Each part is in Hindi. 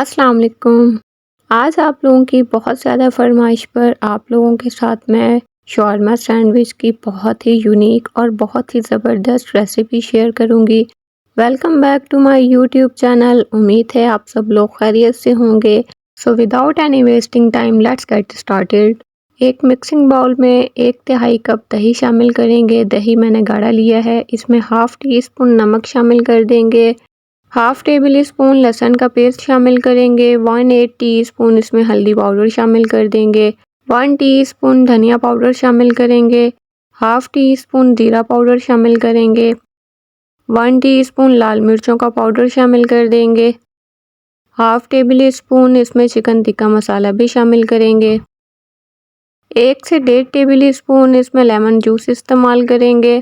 अस्सलाम वालेकुम। आज आप लोगों की बहुत ज़्यादा फरमाइश पर आप लोगों के साथ मैं शॉर्मा सैंडविच की बहुत ही यूनिक और बहुत ही ज़बरदस्त रेसिपी शेयर करूंगी। Welcome back to my YouTube channel. उम्मीद है आप सब लोग खैरियत से होंगे। So without any wasting time let's get started. एक मिक्सिंग बाउल में 1/3 कप दही शामिल करेंगे। दही मैंने गाढ़ा लिया है। इसमें हाफ टी स्पून नमक शामिल कर देंगे। हाफ टेबल स्पून लहसुन का पेस्ट शामिल करेंगे। 1/8 टीस्पून इसमें हल्दी पाउडर शामिल कर देंगे। 1 टीस्पून धनिया पाउडर शामिल करेंगे। हाफ टी स्पून जीरा पाउडर शामिल करेंगे। 1 टीस्पून लाल मिर्चों का पाउडर शामिल कर देंगे। हाफ टेबल स्पून इसमें चिकन टिक्का मसाला भी शामिल करेंगे। 1 से 1.5 टेबल स्पून इसमें लेमन जूस इस्तेमाल करेंगे।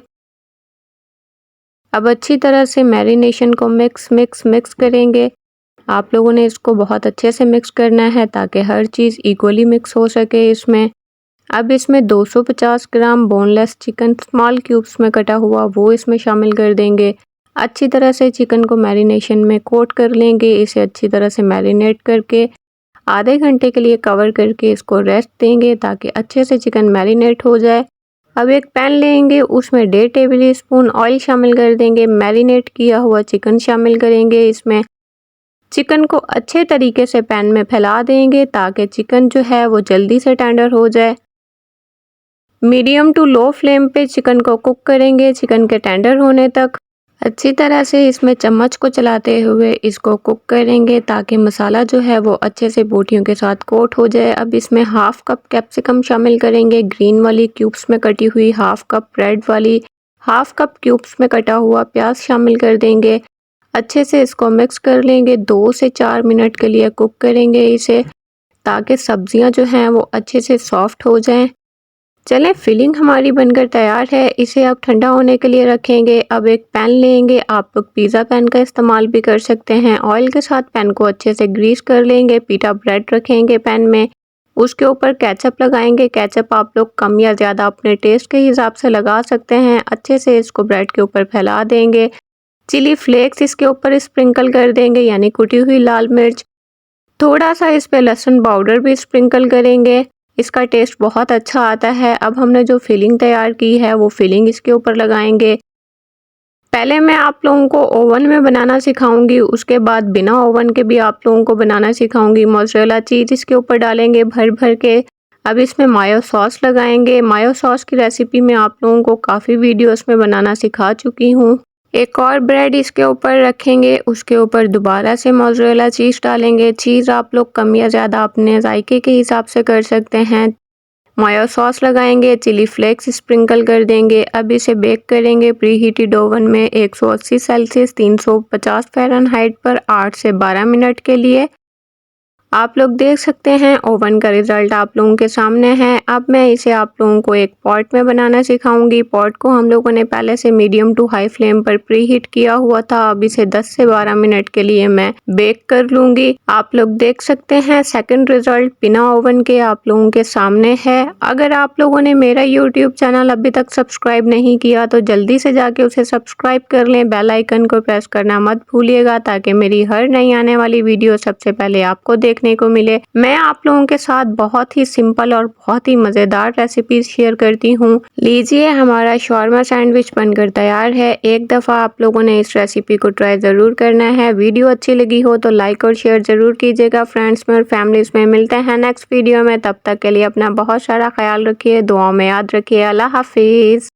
अब अच्छी तरह से मैरिनेशन को मिक्स करेंगे। आप लोगों ने इसको बहुत अच्छे से मिक्स करना है ताकि हर चीज़ इक्वली मिक्स हो सके इसमें। अब इसमें 250 ग्राम बोनलेस चिकन स्मॉल क्यूब्स में कटा हुआ वो इसमें शामिल कर देंगे। अच्छी तरह से चिकन को मैरिनेशन में कोट कर लेंगे। इसे अच्छी तरह से मैरिनेट करके आधे घंटे के लिए कवर करके इसको रेस्ट देंगे ताकि अच्छे से चिकन मैरिनेट हो जाए। अब एक पैन लेंगे, उसमें 1.5 टेबल स्पून ऑयल शामिल कर देंगे। मैरिनेट किया हुआ चिकन शामिल करेंगे। इसमें चिकन को अच्छे तरीके से पैन में फैला देंगे ताकि चिकन जो है वो जल्दी से टेंडर हो जाए। मीडियम टू लो फ्लेम पे चिकन को कुक करेंगे चिकन के टेंडर होने तक। अच्छी तरह से इसमें चम्मच को चलाते हुए इसको कुक करेंगे ताकि मसाला जो है वो अच्छे से बोटियों के साथ कोट हो जाए। अब इसमें हाफ कप कैप्सिकम शामिल करेंगे, ग्रीन वाली क्यूब्स में कटी हुई, हाफ कप रेड वाली, हाफ कप क्यूब्स में कटा हुआ प्याज शामिल कर देंगे। अच्छे से इसको मिक्स कर लेंगे। 2 से 4 मिनट के लिए कुक करेंगे इसे ताकि सब्जियां जो हैं वो अच्छे से सॉफ्ट हो जाएं। चलें, फिलिंग हमारी बनकर तैयार है। इसे अब ठंडा होने के लिए रखेंगे। अब एक पैन लेंगे, आप लोग पिज़्ज़ा पैन का इस्तेमाल भी कर सकते हैं। ऑयल के साथ पैन को अच्छे से ग्रीस कर लेंगे। पीटा ब्रेड रखेंगे पैन में, उसके ऊपर केचप लगाएंगे। केचप आप लोग कम या ज़्यादा अपने टेस्ट के हिसाब से लगा सकते हैं। अच्छे से इसको ब्रेड के ऊपर फैला देंगे। चिली फ्लेक्स इसके ऊपर स्प्रिंकल कर देंगे, यानी कुटी हुई लाल मिर्च। थोड़ा सा इस पे लहसुन पाउडर भी स्प्रिंकल करेंगे, इसका टेस्ट बहुत अच्छा आता है। अब हमने जो फिलिंग तैयार की है वो फिलिंग इसके ऊपर लगाएंगे। पहले मैं आप लोगों को ओवन में बनाना सिखाऊंगी, उसके बाद बिना ओवन के भी आप लोगों को बनाना सिखाऊंगी। मोज़रेला चीज़ इसके ऊपर डालेंगे भर भर के। अब इसमें मायो सॉस लगाएंगे। मायो सॉस की रेसिपी मैं आप लोगों को काफ़ी वीडियोस में बनाना सिखा चुकी हूँ। एक और ब्रेड इसके ऊपर रखेंगे, उसके ऊपर दोबारा से मोज़रेला चीज़ डालेंगे। चीज़ आप लोग कम या ज़्यादा अपने जायके के हिसाब से कर सकते हैं। मायो सॉस लगाएंगे, चिली फ्लेक्स स्प्रिंकल कर देंगे। अब इसे बेक करेंगे प्री हीटेड ओवन में 180 सेल्सियस 350 फ़ारेनहाइट पर 8 से 12 मिनट के लिए। आप लोग देख सकते हैं ओवन का रिज़ल्ट आप लोगों के सामने है। अब मैं इसे आप लोगों को एक पॉट में बनाना सिखाऊंगी। पॉट को हम लोगों ने पहले से मीडियम टू हाई फ्लेम पर प्री हीट किया हुआ था। अब इसे 10 से 12 मिनट के लिए मैं बेक कर लूंगी। आप लोग देख सकते हैं सेकंड रिजल्ट बिना ओवन के आप लोगों के सामने है। अगर आप लोगों ने मेरा यूट्यूब चैनल अभी तक सब्सक्राइब नहीं किया तो जल्दी से जाके उसे सब्सक्राइब कर लें। बेल आइकन को प्रेस करना मत भूलिएगा ताकि मेरी हर नई आने वाली वीडियो सबसे पहले आपको देखने को मिले। मैं आप लोगों के साथ बहुत ही सिंपल और बहुत ही मजेदार रेसिपीज शेयर करती हूँ। लीजिए, हमारा शॉर्मा सैंडविच बनकर तैयार है। एक दफा आप लोगों ने इस रेसिपी को ट्राई जरूर करना है। वीडियो अच्छी लगी हो तो लाइक और शेयर जरूर कीजिएगा। फ्रेंड्स में और फैमिलीज में मिलते हैं नेक्स्ट वीडियो में। तब तक के लिए अपना बहुत सारा ख्याल रखिए, दुआओं में याद रखिए। अल्लाह हाफिज।